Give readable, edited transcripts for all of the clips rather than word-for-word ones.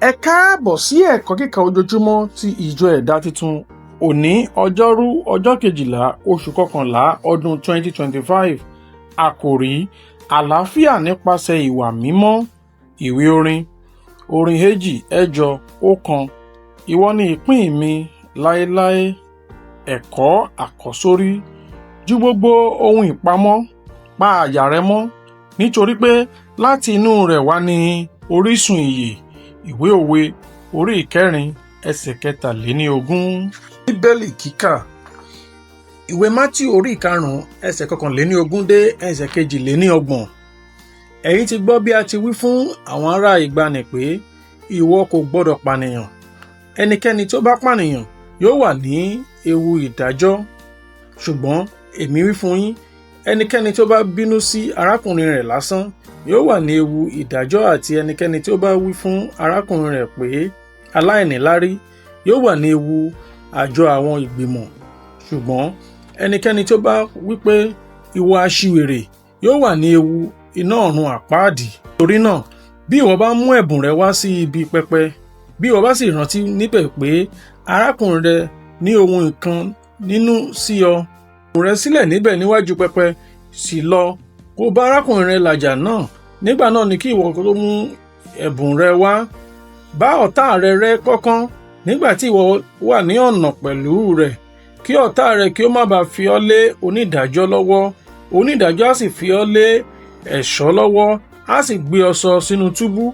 Ẹ káàbọ̀ sí ẹ̀kọ́ kíkà ojoojúmọ́ ti ìjọ ẹ̀dá titun. Òní ọjọ́rú ọjọ́ 12 oṣù kọkànlá ọdún 2025. Àkòrí: Àlàáfíà nípasẹ̀ ìwà mímọ́. Ìwé orin 2:8-1. Ìwọ ni ìpín mi láéláé. Ẹ̀kọ́ àkọ́sórí: ju gbogbo ohun ìpamọ́, pa àyà rẹ mọ́, nítorí pé láti inú rẹ̀ wá ní orísun ìyè. Ìwé òwe orí 4:23. Bíbélì kíkà: ìwé MATIU orí 5:21-22. Ẹ̀yin ti gbọ́ bí a ti wí fún àwọn ará ìgbàanì pé, ìwọ kò gbọdọ̀ pànìyàn. Ẹnikẹ́ni tó bá pànìyàn yóò wà ní ewu ìdájọ́. Ṣùgbọ́n èmi wí fún yín, ẹnikẹ́ni tó bá bínú sí arakunrin rẹ̀ lásán yóò wà ní ewu ìdájọ́, àti ẹnikẹ́ni tó bá wí fún arakunrin rẹ̀ pé Alainilari yóò wà ní ewu àjọ àwọn igbimọ. Ṣùgbọ́n ẹnikẹ́ni tó bá wí pé ìwọ aṣiwèrè yóò wà ní ewu iná ọ̀run àpáàdì. Torí náà, bí ìwọ bá mú ẹ̀bùn rẹ wá sí ibi pẹpẹ, bí ìwọ bá sì rántí níbẹ̀ pé arákùnrin rẹ ní ohun nǹkan nínú sí ọ, ẹ̀bùn rẹ sílẹ̀ níbẹ̀ níwájú pẹpẹ, sì lọ kó bá arákùnrin rẹ làjà náà. Nígbà náà ni kí ìwọ tó mú ẹ̀bùn rẹ wá bá ọ̀tá rẹ rẹ́ kọ́kán nígbà tí ìwọ wà ní ọ̀nà pẹ̀lú rẹ̀, kí ọ̀tá rẹ kí ó má bàa fi ọ́ lé onídàájọ́ lọ́wọ́. Onídàájọ́ á sì fi ọ́ lé ẹ̀ṣọ́ lọ́wọ́, á sì gbé ọ sọ sínú túbú.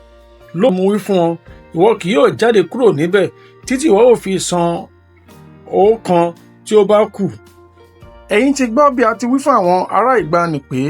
Lóòótọ́ mo wí fún ọ, ìwọ kì yóò jáde kúrò níbẹ̀ títí ìwọ ó fi san ọ̀kan tí ó bá kù. Ẹ̀yin ti gbọ́ bí a ti wí fún àwọn ará ìgbàanì pé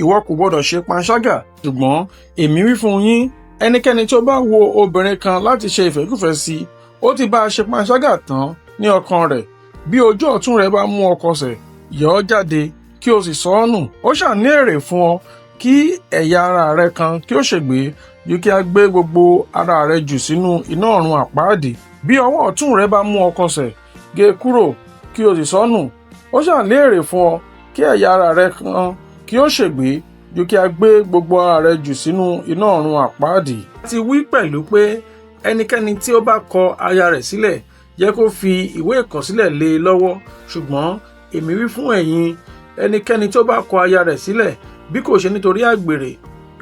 ìwọ kò gbọdọ̀ ṣe panṣágà. Ṣùgbọ́n èmi wí fún yín, ẹnikẹ́ni tó bá wo obìnrin kan láti ṣe ìfẹ́kúfẹ̀ẹ́ sí i, ó ti bá a ṣe panṣágà tán ní ọkàn rẹ̀. Bí ojú ọ̀tún rẹ bá mú ọ kọsẹ̀, yọ ọ́ jáde kí o sì sọ ọ́ nù. Ó ṣà ní èrè fún ọ kí ẹ̀yà ara rẹ kan kí ó ṣègbé, ju kí a gbé gbogbo ara rẹ jù sínú iná ọ̀run àpáàdì. Bí ọwọ́ ọ̀tún rẹ bá mú ọ kọsẹ̀, gé e kúrò kí o sì sọ ọ́ nù. Ó ṣà ní èrè fún ọ kí ẹ̀yà ara rẹ kan kí ó ṣègbé, ju kí a gbé gbogbo ara rẹ jù sínú iná ọ̀run àpáàdì. A ti wí pẹ̀lú pé ẹnikẹ́ni tí ó bá kọ aya rẹ̀ sílẹ̀ jẹ́ kó fi ìwé ìkọ̀sílẹ̀ lé e lọ́wọ́. Ṣùgbọ́n èmi wí fún ẹ̀yin, ẹnikẹ́ni tó bá kọ aya rẹ̀ sílẹ̀ bí kò ṣe nítorí àgbèrè,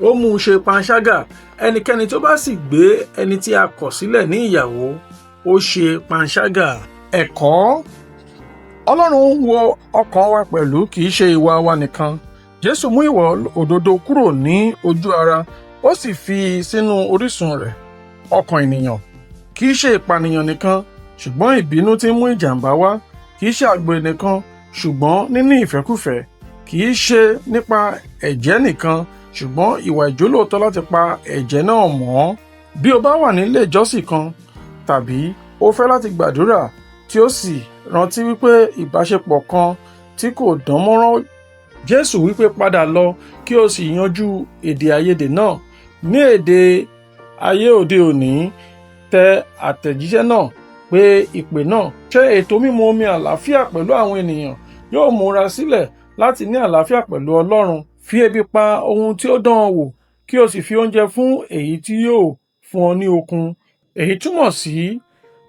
ó mú un ṣe panṣágà. Ẹnikẹ́ni tó bá sì gbé ẹni tí a kọ̀ sílẹ̀ ní ìyàwó, ó ṣe panṣágà. Ẹ̀kọ́: Ọlọ́run ń wo ọkàn wa pẹ̀lú, kì í ṣe ìwà wa nìkan. Jésù mú ìwà òdodo kúrò ní ojú ara, ó sì fi sínú orísun rẹ̀, ọkàn ènìyàn. Kì í ṣe ìpànìyàn nìkan, ṣùgbọ́n ìbínú tí ń mú ìjàmbá wá. Kì í ṣe àgbèrè nìkan, ṣùgbọ́n níní ìfẹ́kúfẹ̀ẹ́. Kì í ṣe nípa ẹ̀jẹ̀ nìkan, ṣùgbọ́n ìwà ìjólóòtọ́ láti pa ẹ̀jẹ̀ náà mọ́. Bí o bá wà nílé ìjọsìn kan, tàbí o fẹ́ láti gbàdúrà tí ó sì rántí wípé ìbáṣepọ̀ kan tí kò dán mọ́rán, Jésù wípé padà lọ kí o sì yanjú èdè àìyedè náà. Ní èdè ayé òde òní, tẹ àtẹ̀jíṣẹ́ náà pé ìpè náà ṣe ètò mímu omi àlàáfíà pẹ̀lú àwọn ènìyàn yóò múra sílẹ̀ láti ní àlàáfíà pẹ̀lú Ọlọ́run. Fi ebi pa ohun tí ó dán ọ wò, kí o sì fi oúnjẹ fún èyí tí yóò fún ọ ní okun. Èyí túmọ̀ sí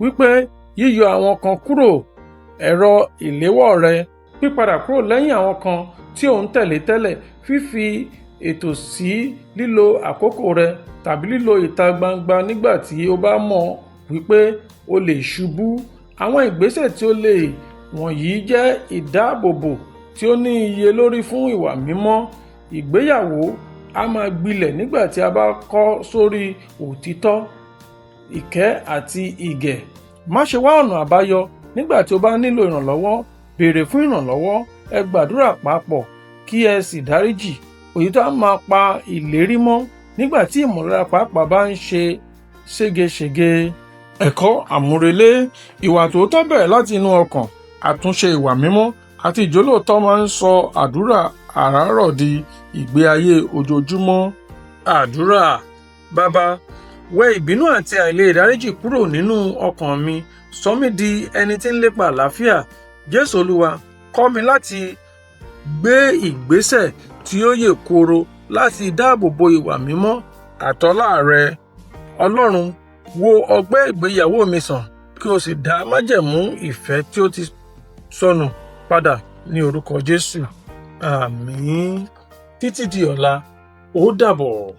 wípé yíyọ àwọn kan kúrò ẹ̀rọ ìléwọ́ rẹ, pípadà kúrò lẹ́yìn àwọn kan tí ò ń tẹ̀lé tẹ́lẹ̀, fífi ètò sí lílo àkókò rẹ tàbí lílo ìta gbangba nígbà tí o bá mọ̀ wípé o lè ṣubú. Àwọn ìgbésẹ̀ tí ó lè wọ̀nyí jẹ́ ìdáàbòbò tí ó ní iye lórí fún ìwà mímọ́. Ìgbéyàwó a máa gbilẹ̀ nígbà tí a bá kọ́ sórí òtítọ́, ìkẹ́ àti ìgẹ̀. Má ṣe wá ọ̀nà àbáyọ nígbà tí o bá nílò ìrànlọ́wọ́. Béèrè fún ìrànlọ́wọ́, ẹ gbàdúrà papọ̀, kí ẹ sì dáríjì. Òtítọ́ á máa pa ìlérí mọ́ nígbà tí ìmọ̀lára pàápàá bá ń ṣe ségesège. Ẹ̀kọ́ àmúrelé: ìwà tòótọ́ bẹ̀rẹ̀ láti inú ọkàn. Àtúnṣe ìwà mímọ́ àti ìjólóòtọ́ máa ń sọ àdúrà àràárọ̀ di ìgbé ayé ojoojúmọ́. Àdúrà: Bàbá, wẹ ìbínú àti àìlèdáríjì kúrò nínú ọkàn mi, sọ mí di ẹni tí ń lépa àlàáfíà. Jésù Olúwa, kọ́ mi láti gbé ìgbésẹ̀ tí ó yè kooro láti dáàbò bo ìwà mímọ́ àtọ́lá rẹ. Ọlọ́run, wo ọgbẹ́ ìgbéyàwó mi sàn kí o sì dá májẹ̀mú ìfẹ́ tí ó ti sọnù padà ní orúkọ Jésù. Àmín. Títí di ọ̀la, ó dàbọ̀.